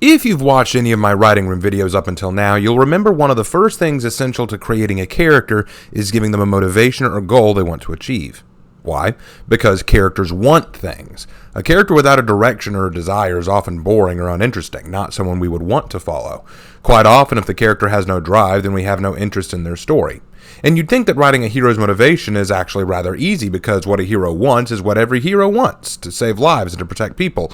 If you've watched any of my writing room videos up until now, you'll remember one of the first things essential to creating a character is giving them a motivation or goal they want to achieve. Why? Because characters want things. A character without a direction or a desire is often boring or uninteresting, not someone we would want to follow. Quite often, if the character has no drive, then we have no interest in their story. And you'd think that writing a hero's motivation is actually rather easy because what a hero wants is what every hero wants, to save lives and to protect people.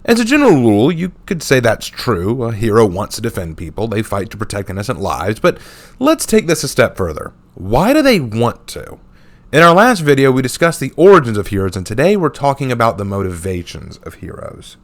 As a general rule, you could say that's true. A hero wants to defend people. They fight to protect innocent lives. But let's take this a step further. Why do they want to? In our last video, we discussed the origins of heroes, and today we're talking about the motivations of heroes.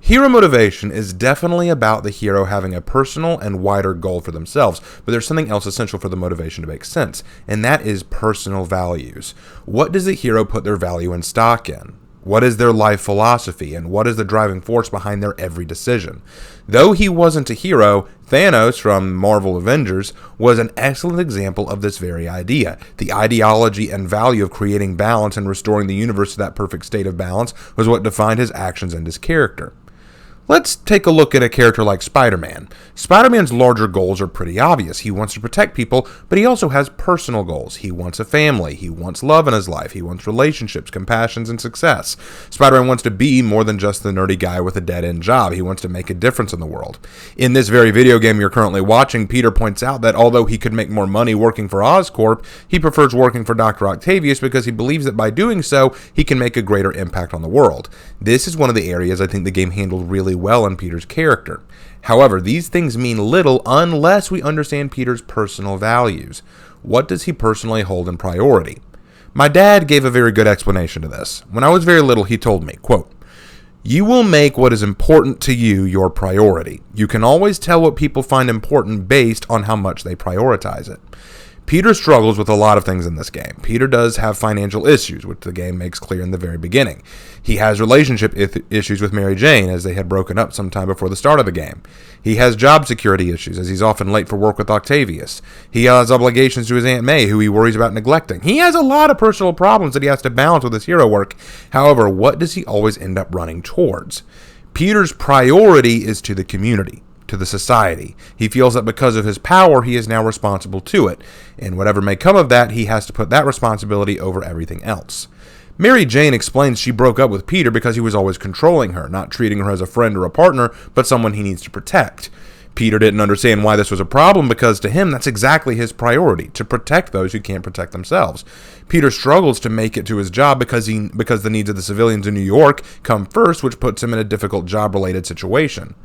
Hero motivation is definitely about the hero having a personal and wider goal for themselves, but there's something else essential for the motivation to make sense, and that is personal values. What does the hero put their value and stock in? What is their life philosophy, and what is the driving force behind their every decision? Though he wasn't a hero, Thanos from Marvel Avengers was an excellent example of this very idea. The ideology and value of creating balance and restoring the universe to that perfect state of balance was what defined his actions and his character. Let's take a look at a character like Spider-Man. Spider-Man's larger goals are pretty obvious. He wants to protect people, but he also has personal goals. He wants a family. He wants love in his life. He wants relationships, compassions, and success. Spider-Man wants to be more than just the nerdy guy with a dead-end job. He wants to make a difference in the world. In this very video game you're currently watching, Peter points out that although he could make more money working for Oscorp, he prefers working for Dr. Octavius because he believes that by doing so, he can make a greater impact on the world. This is one of the areas I think the game handled really well in Peter's character. However, these things mean little unless we understand Peter's personal values. What does he personally hold in priority? My dad gave a very good explanation to this. When I was very little, he told me, quote, "You will make what is important to you your priority. You can always tell what people find important based on how much they prioritize it." Peter struggles with a lot of things in this game. Peter does have financial issues, which the game makes clear in the very beginning. He has relationship issues with Mary Jane, as they had broken up sometime before the start of the game. He has job security issues, as he's often late for work with Octavius. He has obligations to his Aunt May, who he worries about neglecting. He has a lot of personal problems that he has to balance with his hero work. However, what does he always end up running towards? Peter's priority is to the community, to the society. He feels that because of his power, he is now responsible to it, and whatever may come of that, he has to put that responsibility over everything else. Mary Jane explains she broke up with Peter because he was always controlling her, not treating her as a friend or a partner, but someone he needs to protect. Peter didn't understand why this was a problem because to him, that's exactly his priority, to protect those who can't protect themselves. Peter struggles to make it to his job because the needs of the civilians in New York come first, which puts him in a difficult job-related situation.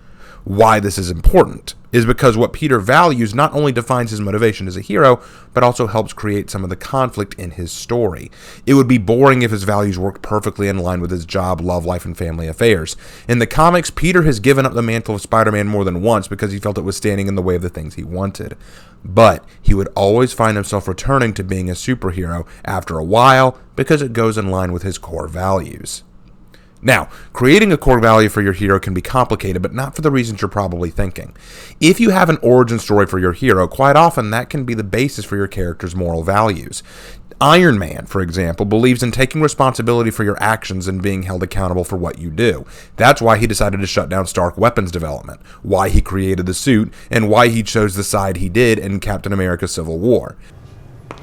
Why this is important is because what Peter values not only defines his motivation as a hero, but also helps create some of the conflict in his story. It would be boring if his values worked perfectly in line with his job, love life, and family affairs. In the comics, Peter has given up the mantle of Spider-Man more than once because he felt it was standing in the way of the things he wanted. But he would always find himself returning to being a superhero after a while because it goes in line with his core values. Now, creating a core value for your hero can be complicated, but not for the reasons you're probably thinking. If you have an origin story for your hero, quite often that can be the basis for your character's moral values. Iron Man, for example, believes in taking responsibility for your actions and being held accountable for what you do. That's why he decided to shut down Stark weapons development, why he created the suit, and why he chose the side he did in Captain America Civil War.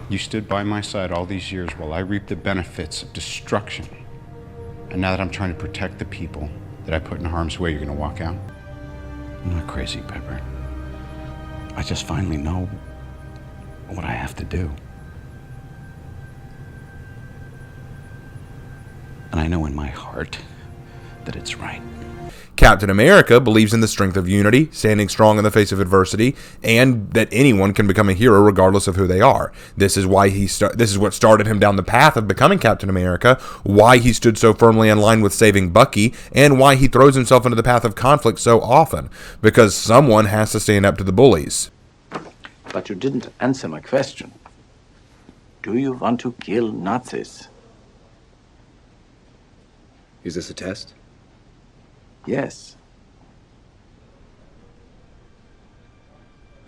You stood by my side all these years while I reaped the benefits of destruction. And now that I'm trying to protect the people that I put in harm's way, you're gonna walk out? I'm not crazy, Pepper. I just finally know what I have to do. And I know in my heart that it's right. Captain America believes in the strength of unity, standing strong in the face of adversity, and that anyone can become a hero regardless of who they are. This is why this is what started him down the path of becoming Captain America, why he stood so firmly in line with saving Bucky, and why he throws himself into the path of conflict so often, because someone has to stand up to the bullies. But you didn't answer my question. Do you want to kill Nazis? Is this a test? Yes.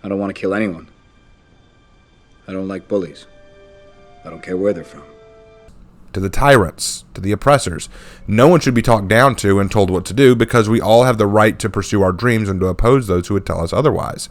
I don't want to kill anyone. I don't like bullies. I don't care where they're from. To the tyrants, to the oppressors. No one should be talked down to and told what to do, because we all have the right to pursue our dreams and to oppose those who would tell us otherwise.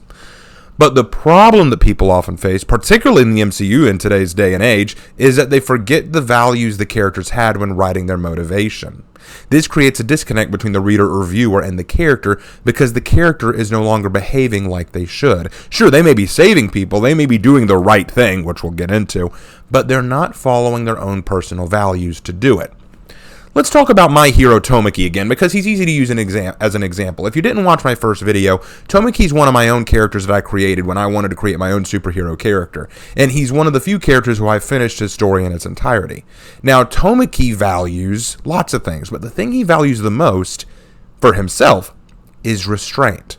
But the problem that people often face, particularly in the MCU in today's day and age, is that they forget the values the characters had when writing their motivation. This creates a disconnect between the reader or viewer and the character, because the character is no longer behaving like they should. Sure, they may be saving people, they may be doing the right thing, which we'll get into, but they're not following their own personal values to do it. Let's talk about my hero Tomoki again, because he's easy to use as an example. If you didn't watch my first video, Tomoki's one of my own characters that I created when I wanted to create my own superhero character, and he's one of the few characters who I finished his story in its entirety. Now, Tomoki values lots of things, but the thing he values the most, for himself, is restraint.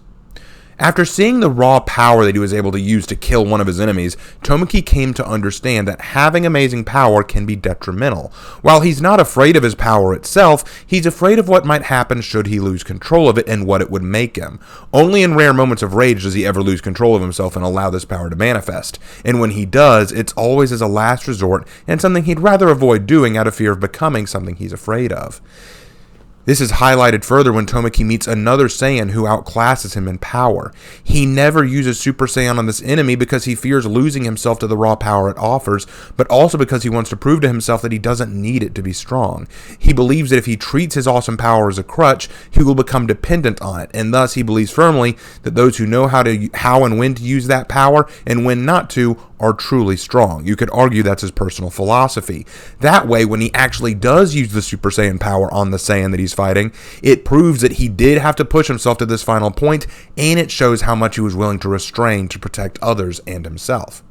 After seeing the raw power that he was able to use to kill one of his enemies, Tomoki came to understand that having amazing power can be detrimental. While he's not afraid of his power itself, he's afraid of what might happen should he lose control of it and what it would make him. Only in rare moments of rage does he ever lose control of himself and allow this power to manifest. And when he does, it's always as a last resort and something he'd rather avoid doing out of fear of becoming something he's afraid of. This is highlighted further when Tomoki meets another Saiyan who outclasses him in power. He never uses Super Saiyan on this enemy because he fears losing himself to the raw power it offers, but also because he wants to prove to himself that he doesn't need it to be strong. He believes that if he treats his awesome power as a crutch, he will become dependent on it, and thus he believes firmly that those who know how and when to use that power and when not to are truly strong. You could argue that's his personal philosophy. That way, when he actually does use the Super Saiyan power on the Saiyan that he's fighting, it proves that he did have to push himself to this final point, and it shows how much he was willing to restrain to protect others and himself.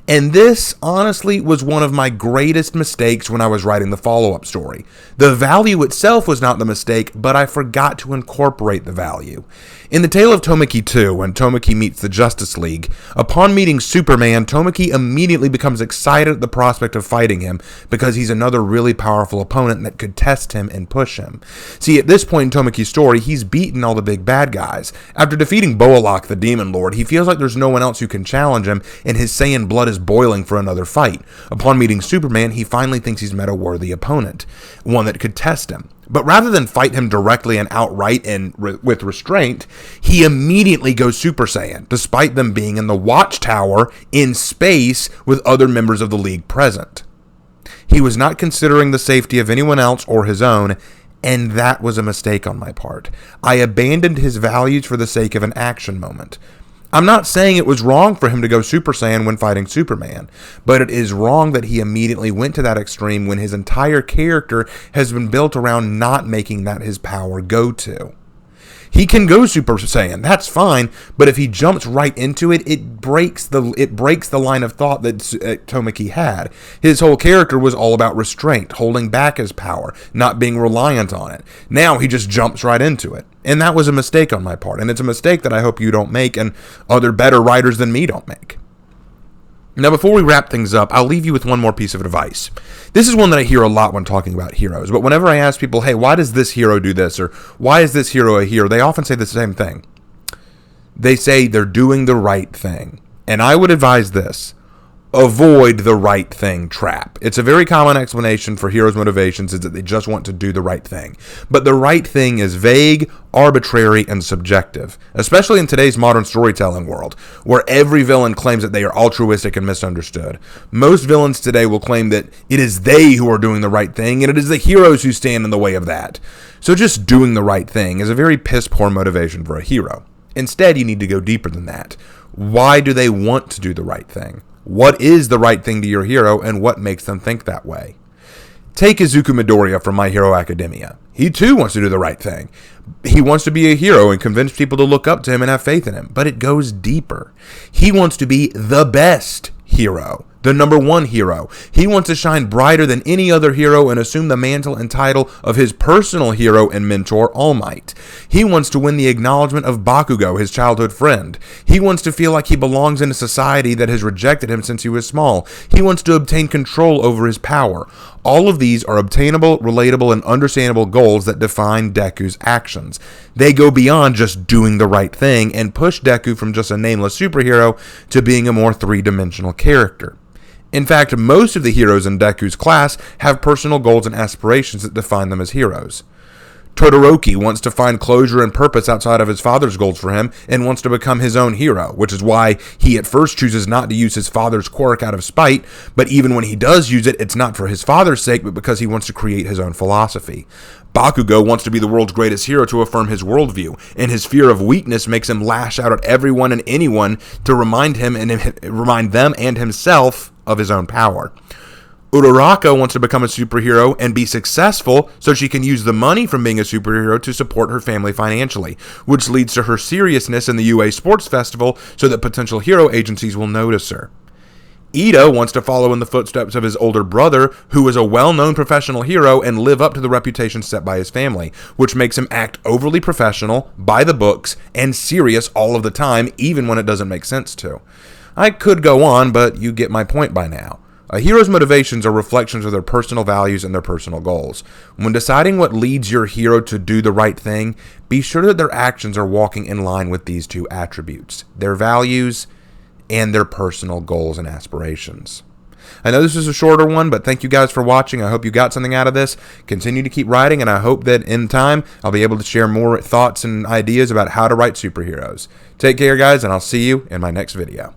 And this, honestly, was one of my greatest mistakes when I was writing the follow-up story. The value itself was not the mistake, but I forgot to incorporate the value. In the tale of Tomoki 2, when Tomoki meets the Justice League, upon meeting Superman, Tomoki immediately becomes excited at the prospect of fighting him because he's another really powerful opponent that could test him and push him. See, at this point in Tomoki's story, he's beaten all the big bad guys. After defeating Boalok, the Demon Lord, he feels like there's no one else who can challenge him, and his Saiyan blood is boiling for another fight. Upon meeting Superman, he finally thinks he's met a worthy opponent, one that could test him. But rather than fight him directly and outright and with restraint, he immediately goes Super Saiyan, despite them being in the Watchtower in space with other members of the League present. He was not considering the safety of anyone else or his own, and that was a mistake on my part. I abandoned his values for the sake of an action moment. I'm not saying it was wrong for him to go Super Saiyan when fighting Superman, but it is wrong that he immediately went to that extreme when his entire character has been built around not making that his power go-to. He can go Super Saiyan, that's fine, but if he jumps right into it, it breaks the line of thought that Tomoki had. His whole character was all about restraint, holding back his power, not being reliant on it. Now he just jumps right into it. And that was a mistake on my part, and it's a mistake that I hope you don't make and other better writers than me don't make. Now, before we wrap things up, I'll leave you with one more piece of advice. This is one that I hear a lot when talking about heroes, but whenever I ask people, hey, why does this hero do this, or why is this hero a hero, they often say the same thing. They say they're doing the right thing. And I would advise this. Avoid the right thing trap. It's a very common explanation for heroes' motivations is that they just want to do the right thing. But the right thing is vague, arbitrary, and subjective, especially in today's modern storytelling world, where every villain claims that they are altruistic and misunderstood. Most villains today will claim that it is they who are doing the right thing, and it is the heroes who stand in the way of that. So just doing the right thing is a very piss-poor motivation for a hero. Instead, you need to go deeper than that. Why do they want to do the right thing? What is the right thing to your hero, and what makes them think that way? Take Izuku Midoriya from My Hero Academia. He too wants to do the right thing. He wants to be a hero and convince people to look up to him and have faith in him. But it goes deeper. He wants to be the best hero. The number one hero. He wants to shine brighter than any other hero and assume the mantle and title of his personal hero and mentor, All Might. He wants to win the acknowledgement of Bakugo, his childhood friend. He wants to feel like he belongs in a society that has rejected him since he was small. He wants to obtain control over his power. All of these are obtainable, relatable, and understandable goals that define Deku's actions. They go beyond just doing the right thing and push Deku from just a nameless superhero to being a more three-dimensional character. In fact, most of the heroes in Deku's class have personal goals and aspirations that define them as heroes. Todoroki wants to find closure and purpose outside of his father's goals for him and wants to become his own hero, which is why he at first chooses not to use his father's quirk out of spite, but even when he does use it, it's not for his father's sake, but because he wants to create his own philosophy. Bakugo wants to be the world's greatest hero to affirm his worldview, and his fear of weakness makes him lash out at everyone and anyone to remind them and himself of his own power. Uraraka wants to become a superhero and be successful so she can use the money from being a superhero to support her family financially, which leads to her seriousness in the UA Sports Festival so that potential hero agencies will notice her. Ito wants to follow in the footsteps of his older brother, who is a well-known professional hero, and live up to the reputation set by his family, which makes him act overly professional, by the books, and serious all of the time, even when it doesn't make sense to. I could go on, but you get my point by now. A hero's motivations are reflections of their personal values and their personal goals. When deciding what leads your hero to do the right thing, be sure that their actions are walking in line with these two attributes, their values and their personal goals and aspirations. I know this is a shorter one, but thank you guys for watching. I hope you got something out of this. Continue to keep writing, and I hope that in time I'll be able to share more thoughts and ideas about how to write superheroes. Take care, guys, and I'll see you in my next video.